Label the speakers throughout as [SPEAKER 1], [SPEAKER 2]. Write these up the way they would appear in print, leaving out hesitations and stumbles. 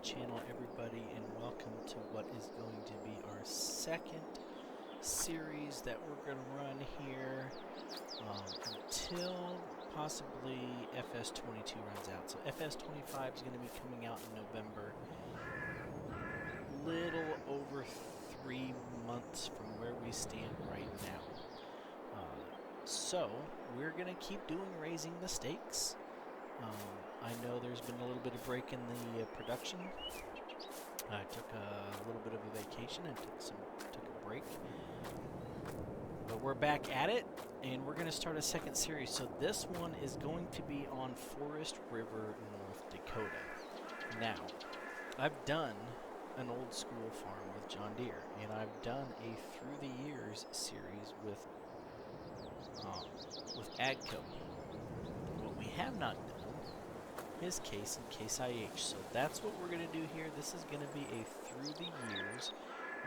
[SPEAKER 1] channel, everybody, and welcome to what is going to be our second series that we're going to run here until possibly FS22 runs out. So FS25 is going to be coming out in November, little over 3 months from where we stand right now. So we're going to keep doing Raising the Stakes. I know there's been a little bit of break in the production. I took a little bit of a vacation and took a break. But we're back at it, and we're going to start a second series. So this one is going to be on Forrest River, North Dakota. Now, I've done an old school farm with John Deere, and I've done a Through the Years series with AGCO. What we have not done is Case and Case IH. So that's what we're going to do here. This is going to be a Through the Years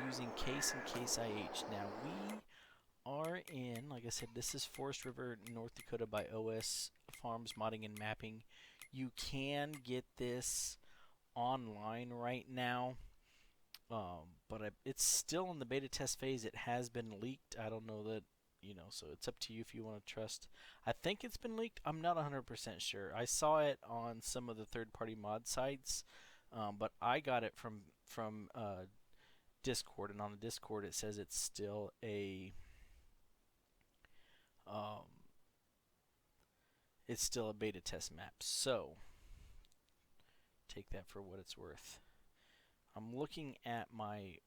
[SPEAKER 1] using Case and Case IH. Now we are in, like I said, this is Forest River, North Dakota by OS Farms Modding and Mapping. You can get this online right now, but it's still in the beta test phase. It has been leaked. I don't know that, so it's up to you if you want to trust. I think it's been leaked. I'm not 100% sure. I saw it on some of the third-party mod sites, but I got it from Discord, and on the Discord it says it's still a beta test map. So take that for what it's worth. I'm looking at my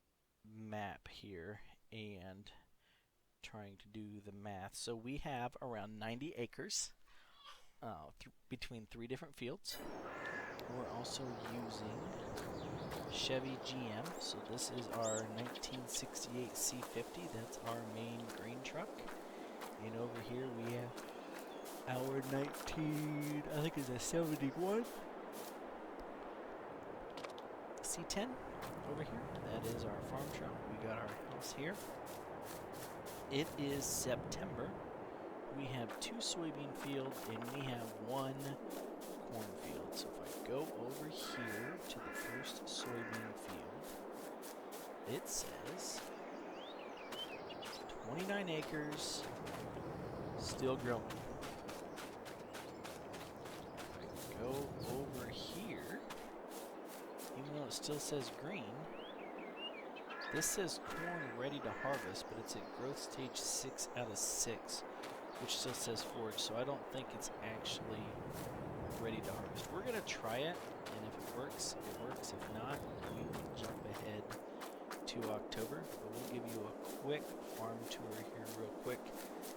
[SPEAKER 1] map here and trying to do the math. So we have around 90 acres between 3 different fields. We're also using Chevy GM. So this is our 1968 C50. That's our main grain truck. And over here we have our I think it's a 71 C10 over here. That is our farm truck. We got our house here. It is September. We have 2 soybean fields and we have 1 cornfield. So if I go over here to the first soybean field, it says 29 acres, still growing. If I go over here, even though it still says green, this says corn ready to harvest, but it's at growth stage 6 out of 6, which still says forage, so I don't think it's actually ready to harvest. We're going to try it, and if it works, it works. If not, we will jump ahead to October. But we'll give you a quick farm tour here real quick.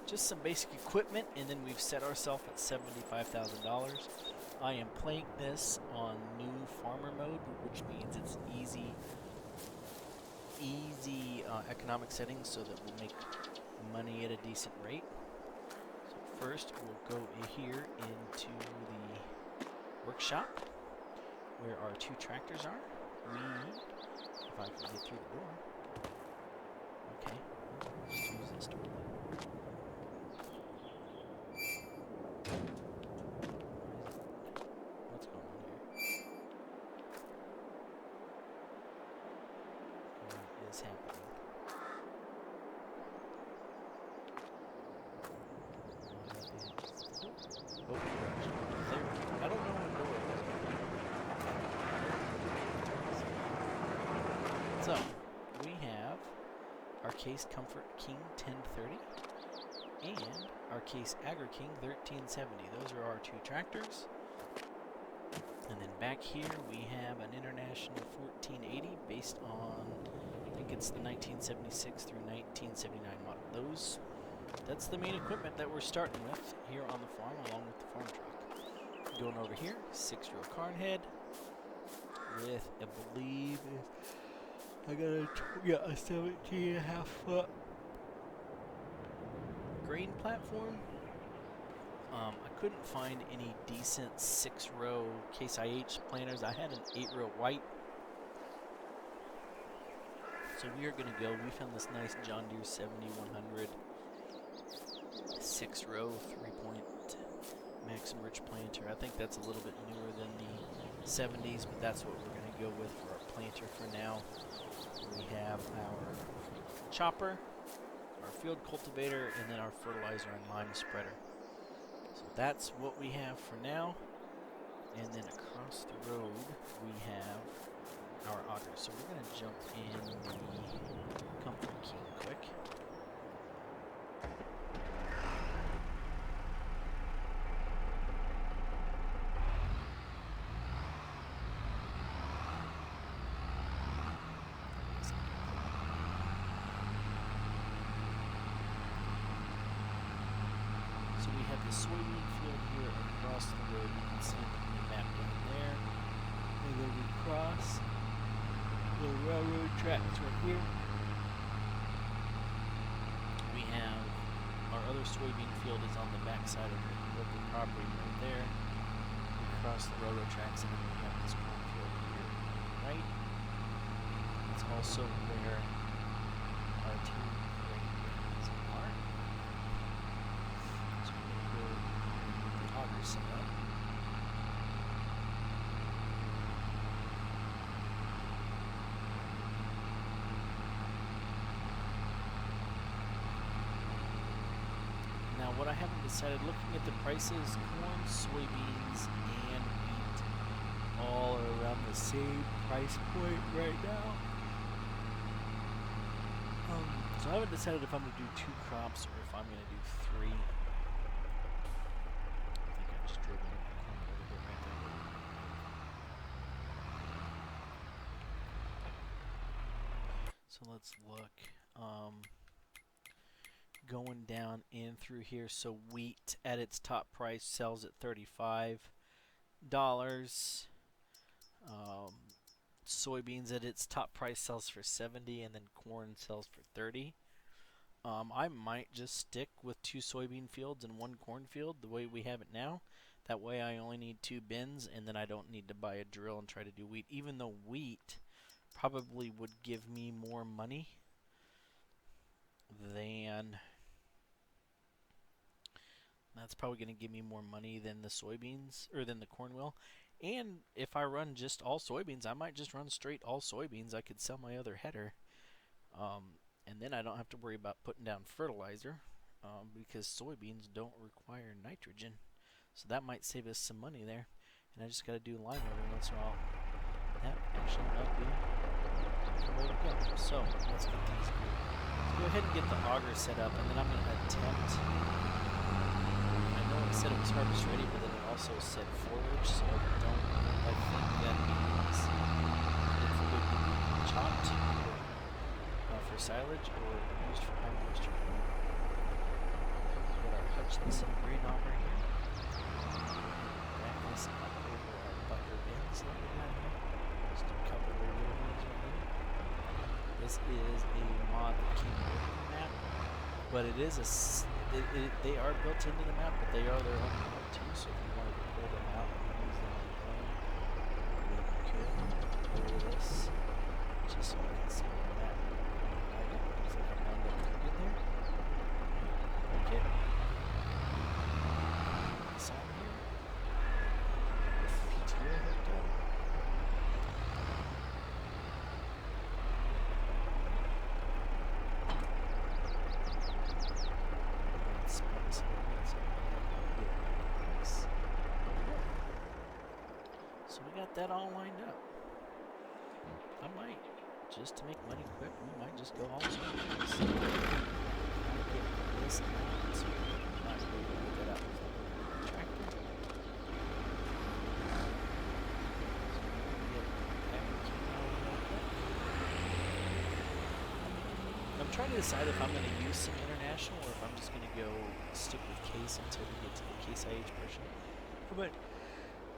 [SPEAKER 1] Just some basic equipment, and then we've set ourselves at $75,000. I am playing this on new farmer mode, which means it's easy economic settings so that we'll make money at a decent rate. So first we'll go here into the workshop where our 2 tractors are. If I can get through the door. Okay, let's use this door. What's going on here? What is happening? Oh, I don't know what door it is. So, we have our Case Comfort King 1030 and our Case Agri King 1370. Those are our 2 tractors. And then back here we have an International 1480 based on, I think it's the 1976 through 1979 model. That's the main equipment that we're starting with here on the farm, along with the farm truck. Going over here, 6-row carn head with, I believe, I got a 17.5 foot grain platform. I couldn't find any decent 6-row Case IH planters. I had an 8-row white. So we are going to go. We found this nice John Deere 7100 6-row 3-point Maxim Rich planter. I think that's a little bit newer than the 70s, but that's what we're going to go with for our planter for now. We have our chopper, our field cultivator, and then our fertilizer and lime spreader. So that's what we have for now. And then across the road, we have our auger. So we're going to jump in the comfort key quick. So we have the soybean field here across the road. You can see it on the map down there. And then we cross the railroad tracks right here. We have our other soybean field is on the back side of the property right there. We cross the railroad tracks, and then we have this cornfield here, right? It's also where our two grain bins are. So we're going to go get the auger set up. Now, what I haven't decided, looking at the prices, corn, soybeans, and wheat all are around the same price point right now. So I haven't decided if I'm going to do 2 crops or if I'm going to do 3. I think I just drove into the corner a little bit right there. So let's look. Going down in through here, so wheat at its top price sells at $35. Soybeans at its top price sells for $70, and then corn sells for $30. I might just stick with 2 soybean fields and 1 corn field the way we have it now. That way I only need 2 bins, and then I don't need to buy a drill and try to do wheat, even though wheat probably would give me more money than... That's probably going to give me more money than the soybeans, or than the corn will. And if I run just all soybeans, I might just run straight all soybeans. I could sell my other header. And then I don't have to worry about putting down fertilizer, because soybeans don't require nitrogen. So that might save us some money there. And I just got to do lime every once in a while. That actually might be the way to go. So let's get these. Let's go ahead and get the auger set up, and then I'm going to attempt... It said it was harvest ready, but then it also said forage, so I think that means it could be chopped for silage or used for high moisture. We've got our Hutchinson grain auger here. Back this up over our butter bins that we have here. Just a couple of little ones right here. This is a mod that came with the map, but it is a... they are built into the map, but they are their own mod too, so if you wanted to pull them out and use them on your own, then you could. Over this, just so you can see where I'm at. Looks like I'm lined up pretty good there. Okay. This on here. With PTO hooked up. So we got that all lined up. I might, just to make money quick, we might just go all soybeans. Get this out, so we might be able to get that out with the tractor. I'm trying to decide if I'm going to use some international or if I'm just going to go stick with case until we get to the Case IH version. But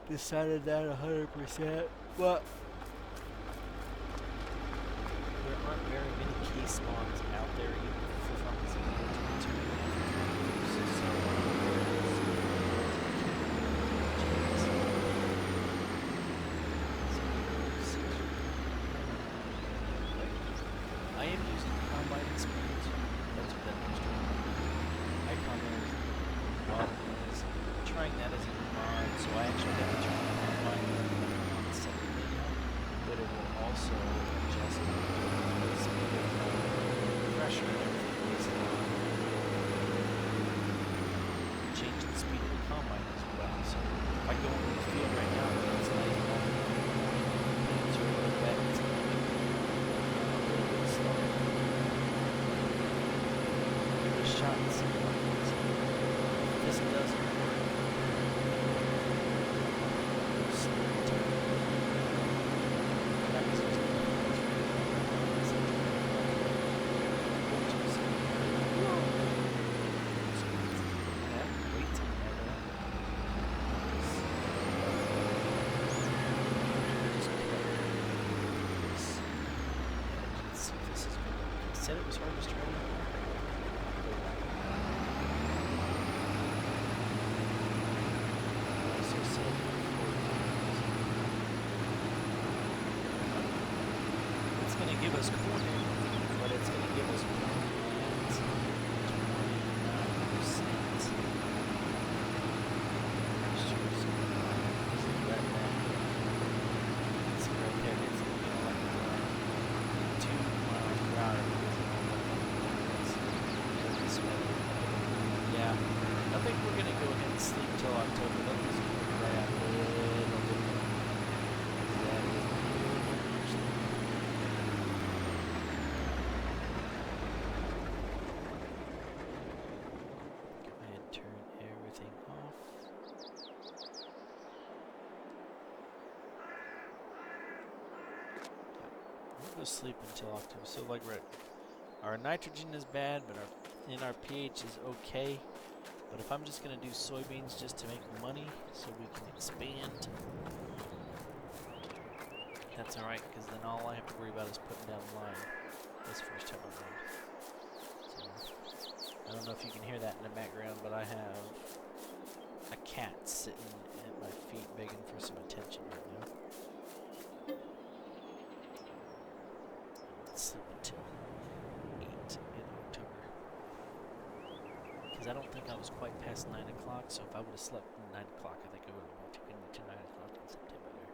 [SPEAKER 1] decided that 100%, but there aren't very many case spawns out there even for farmers in the 22. I am using combine experience. That's what that means to me. I combine mod is trying that as a new mod, so I actually got to try the combine on the second video, but said it was harvest ready. I also said it's going to give us corn, but it's going to give us corn at 29%. I think we're going to go ahead and sleep till October. Let me zoom right out a little bit. That is go ahead and turn everything off. We'll go sleep until October. So like our nitrogen is bad, but our pH is okay. But if I'm just going to do soybeans just to make money so we can expand, that's alright, because then all I have to worry about is putting down line this first time around. So, I don't know if you can hear that in the background, but I have a cat sitting at my feet begging for some attention right now. Let's sleep until 8 in October. I don't think I was quite past 9 o'clock, so if I would have slept at 9 o'clock, I think I would have been taken to 9 o'clock in September there.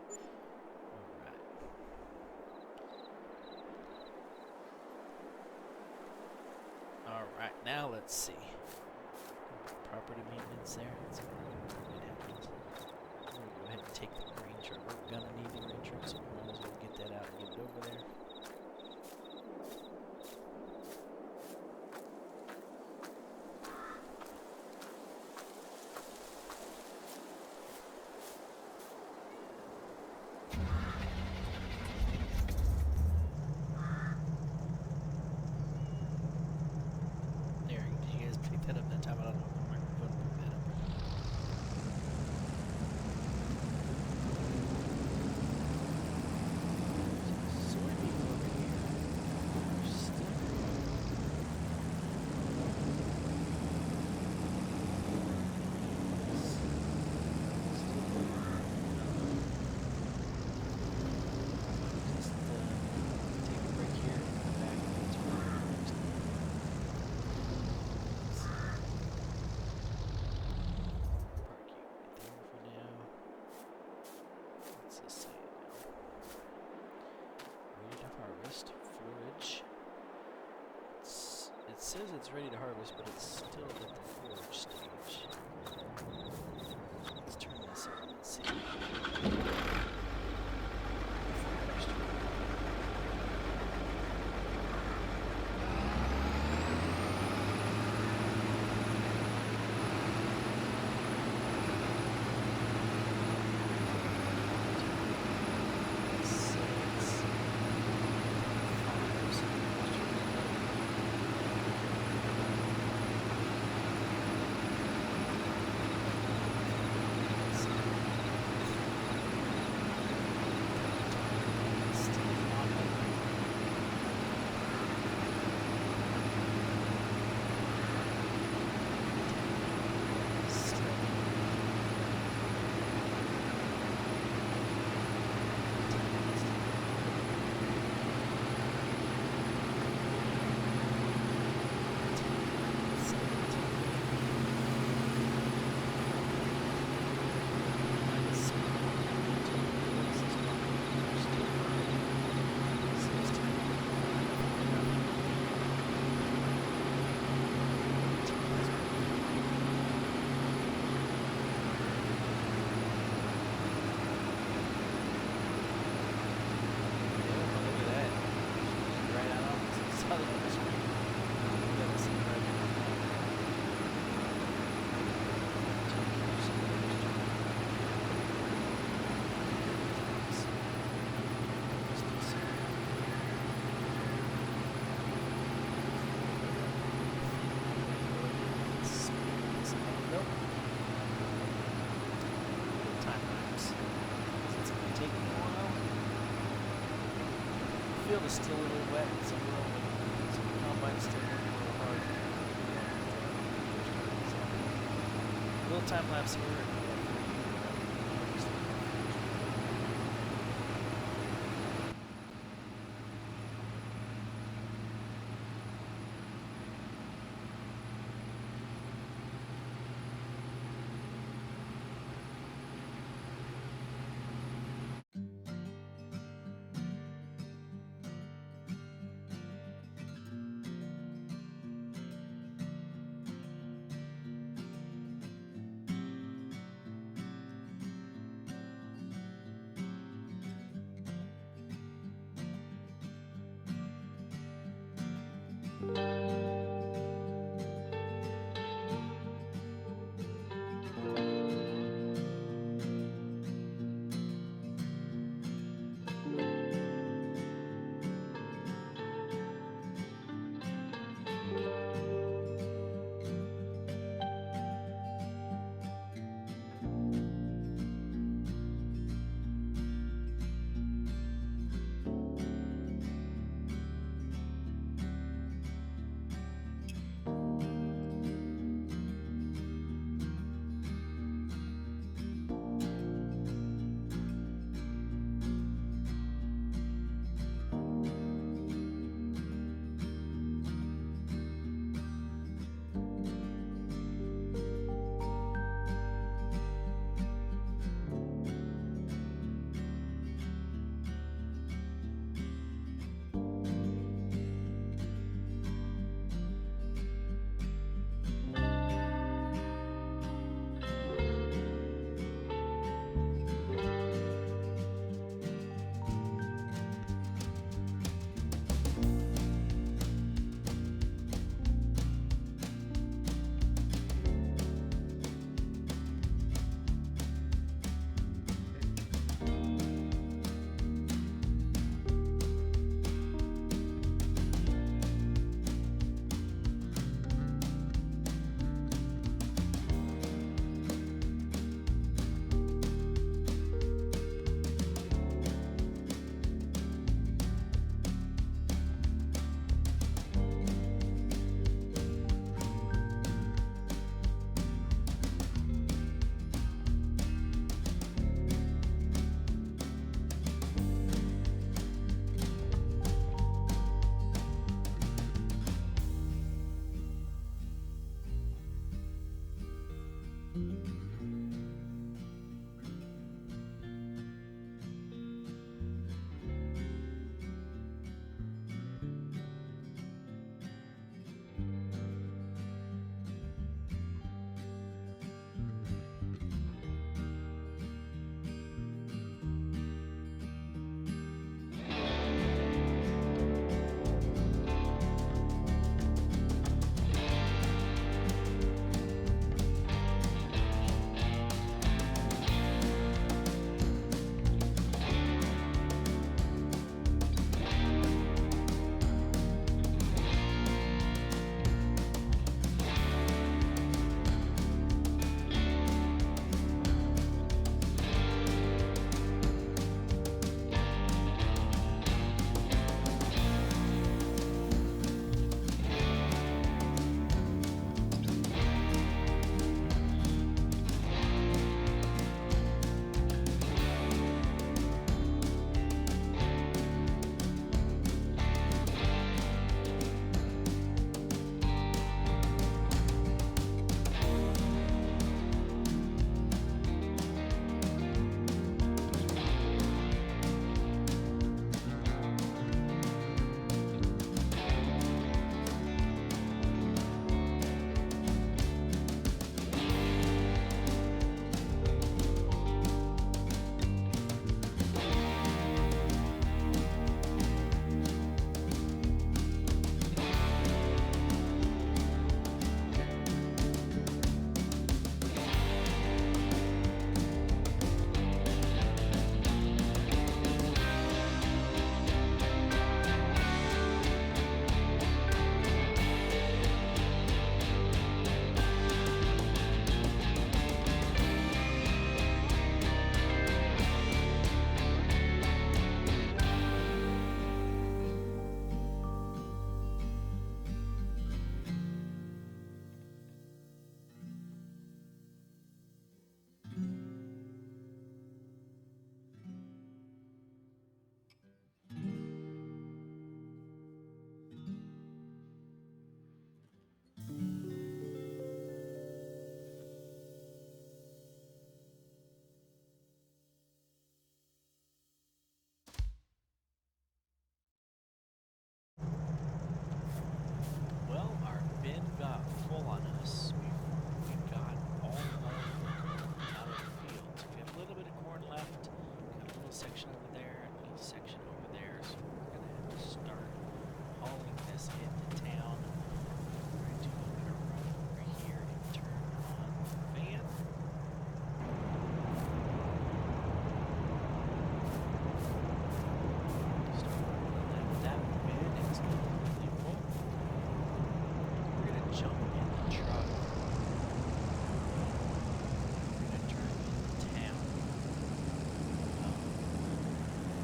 [SPEAKER 1] Alright, now let's see. Property maintenance there. Let's see what happens. I'm going to go ahead and take the grain truck. We're going to need the grain truck, so we might as well get that out and get it over there. It says it's ready to harvest, but it's still at the forage stage. Let's turn this on and see. field is still a little wet, so we'll some little time lapse here. bin got full on us before we got all of the corn out of the fields. We have a little bit of corn left. Got a little section over there, a little section over there. So we're going to have to start hauling this into town. I'm going to run over here and turn on the fan. Start running that bin is completely full. We're going to jump in the truck. We're going to turn into town.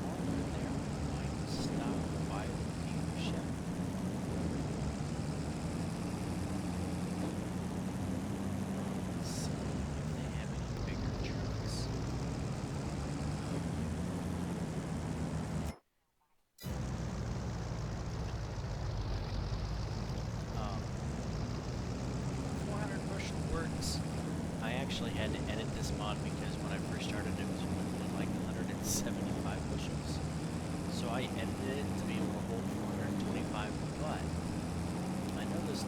[SPEAKER 1] While we're there, we might stop by the dealership. See if they have any bigger trucks. Um, 400 bushel works. I actually had to edit this mod because when I first started it was only like 175 bushels. So I edited it to be able to hold 425, but I noticed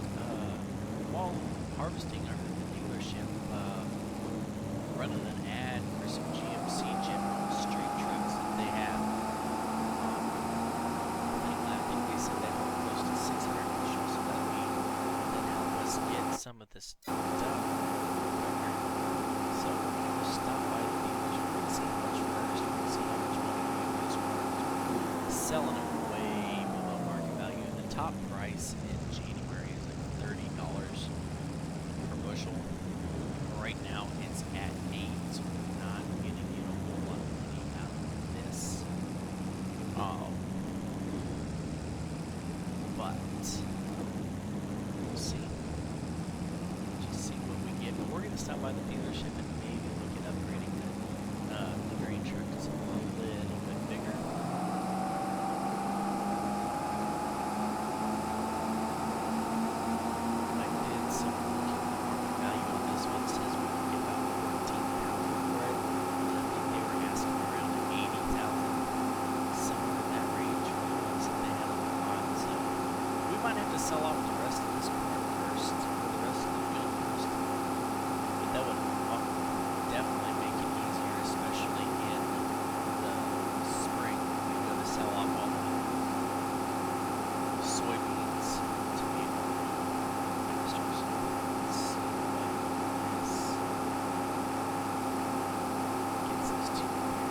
[SPEAKER 1] while harvesting our dealership, running an ad for some GMC General street trucks that they have. I think they said they were close to 600 bushels, so that help us get some of this stuff quicker. So we're going to stop by the dealership. We're going to see how much first. We're going to see how much money we get this one. Selling them way below market value. The top price in January is like $30 per bushel. Right now it's at 8, so we're not getting a whole lot of money out of this. But we'll see. Just see what we get. But we're going to stop by the dealership and maybe look at upgrading the grain truck to something a little bit bigger. I did some market value on this one. It says we can get about 14,000 for it. I think they were asking around 80,000, somewhere in that range for the ones that they had on the lot. So we might have to sell off the rest of this corn first, or the rest of the field first. But that would definitely make it easier, especially in the spring when we go to sell off all the soybeans to be able to harvest. Let's see what this gets us to here.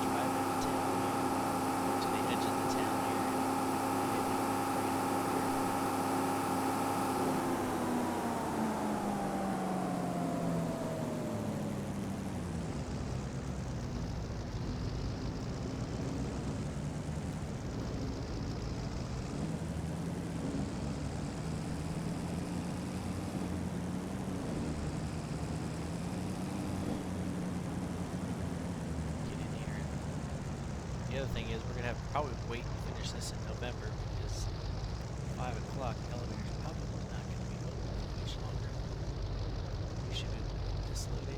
[SPEAKER 1] Drive into town here, to the edge of the town here, and hit it right over here. Get in here. The other thing is we're going to have to probably wait and finish this in November because 5 o'clock elevator's probably not going to be open much longer. We should be disloaded.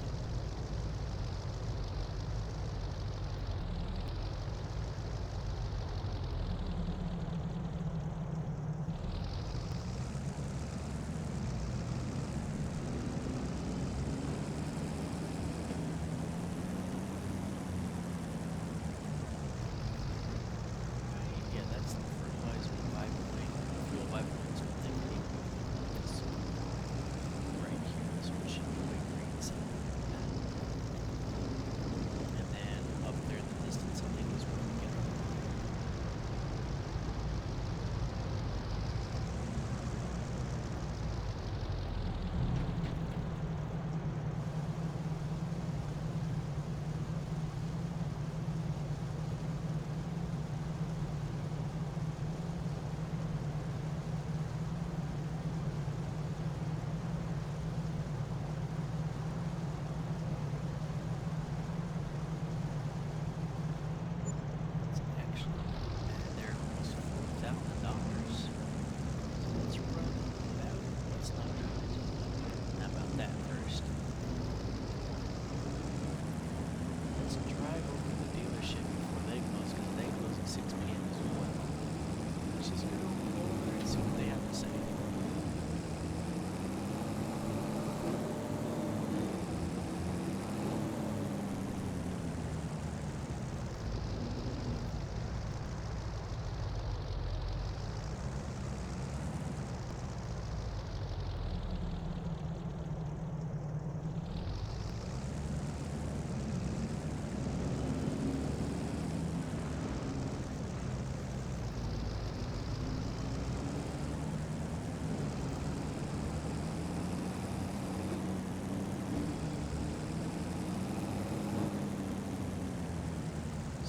[SPEAKER 1] Yeah, that's the fertilizer 5 point, fuel 5 points, but then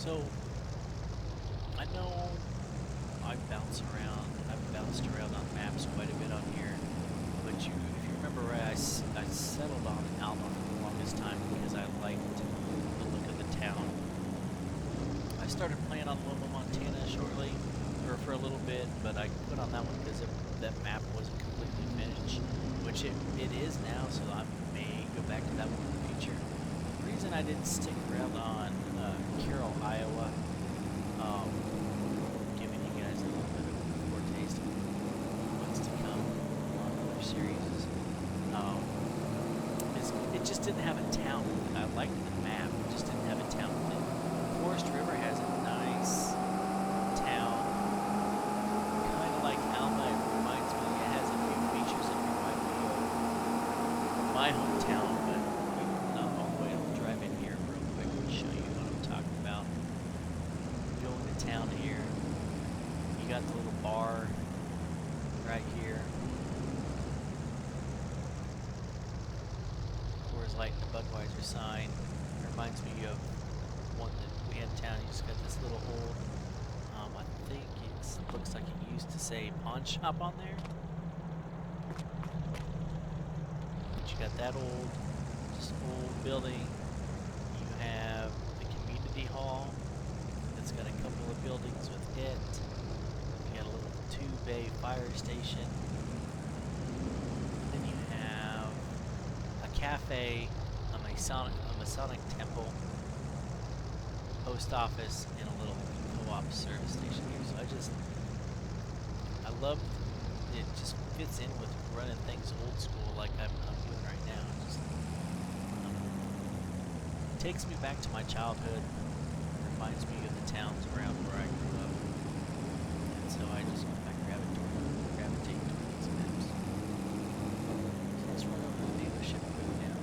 [SPEAKER 1] So I know I've bounced around on maps quite a bit on here, but if you remember right, I settled on Alma for the longest time because I liked the look of the town. I started playing on Loma, Montana shortly, or for a little bit, but I put on that one because that map wasn't completely finished, which it is now, so I may go back to that one in the future. The reason I didn't stick around on Carroll, Iowa, giving you guys a little bit of a foretaste of what's to come on other series, it just didn't have a town. I liked the map, it just didn't have a town with it. Forrest River has a nice town, kind of like Alma. It reminds me, it has a few features that remind me of my hometown, but I'll drive in here real quick and show you what I'm talking about. Go into town here, you got the little bar right here. Coors Light and the Budweiser sign. It reminds me of one that we had in town. You just got this little old, I think it looks like it used to say pawn shop on there. But you got that just old building. You have the community hall that's got a couple of buildings with it. You got a little 2-bay fire station. Then you have a cafe, a Masonic temple, post office, and a little co-op service station here. So I love it. Just fits in with running things old school like I'm doing right now. It takes me back to my childhood. Reminds me of the towns around where I grew up, and so I just gravitate toward these maps. So let's run over to the dealership quick now.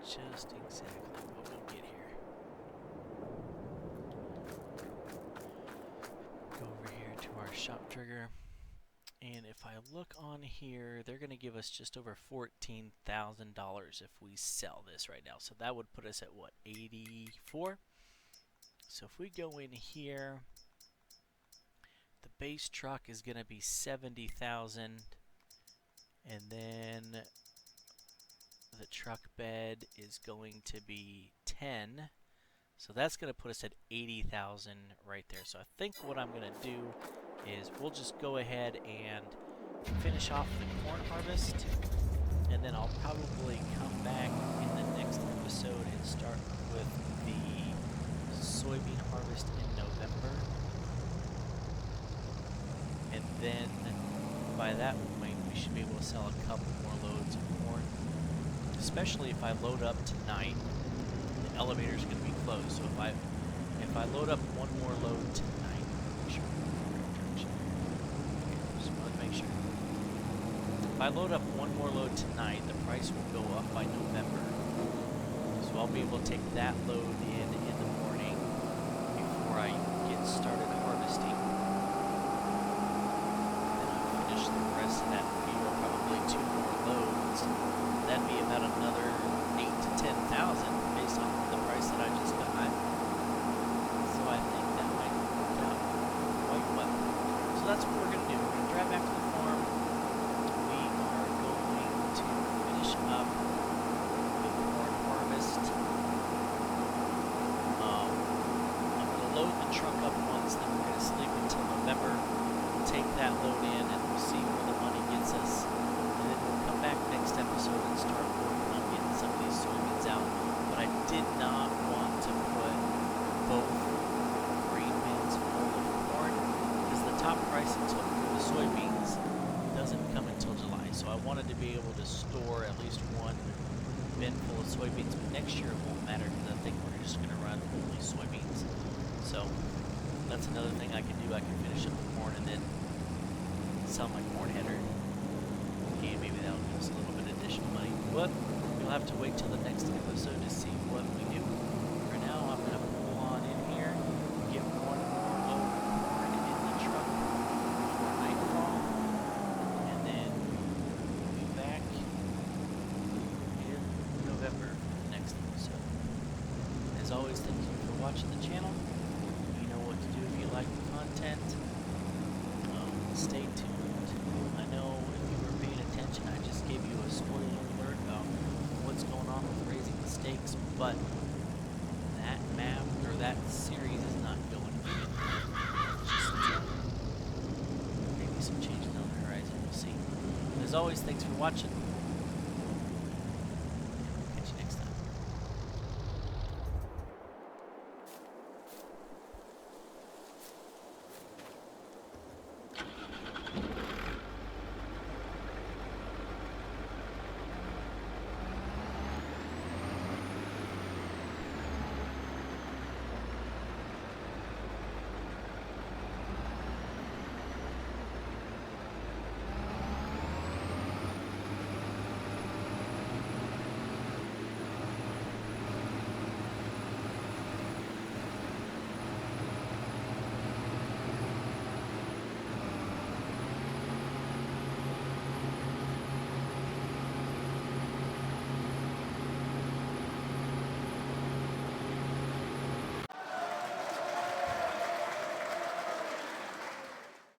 [SPEAKER 1] Just exactly what we'll get here. Go over here to our shop trigger, and if I look on here, they're going to give us just over $14,000 if we sell this right now. So that would put us at what, 84? So if we go in here, the base truck is going to be 70,000, and then the truck bed is going to be 10, so that's going to put us at 80,000 right there. So I think what I'm going to do is we'll just go ahead and finish off the corn harvest, and then I'll probably come back in the next episode and start with the soybean harvest in November, and then by that point we should be able to sell a couple more loads of corn. Especially if I load up tonight, the elevator's going to be closed. So if I load up one more load tonight, just want to make sure. If I load up one more load tonight, the price will go up by November. So I'll be able to take that load in the morning before I get started harvesting. Then I'll finish the rest of that field, probably 2 more loads. That'd be about another 8,000 to 10,000 based on the price that I just got. So I think that might work out quite well. So that's what we're going to do. We're going to drive back to the farm. We are going truck up once, then we're going to sleep until November, take that load in, and we'll see where the money gets us. And then we'll come back next episode and start working on getting some of these soybeans out. But I did not want to put both grain bins full of corn because the top price for the soybeans doesn't come until July. So I wanted to be able to store at least one bin full of soybeans. But next year it won't matter because I think we're just going to run only soybeans. So that's another thing I can do. I can finish up the corn and then sell my corn header, and maybe that'll give us a little bit of additional money. But you'll have to wait till the next episode to see what we do. For now, I'm going to pull on in here, get one more load of corn in the truck before nightfall, and then we'll be back in November for the next episode. As always, thank you for watching the channel. You know what to do if you like the content. Stay tuned. I know if you were paying attention, I just gave you a spoiler alert about what's going on with raising the stakes, but that map or that series is not going to be just maybe some changes on the horizon. We'll see. As always, thanks for watching.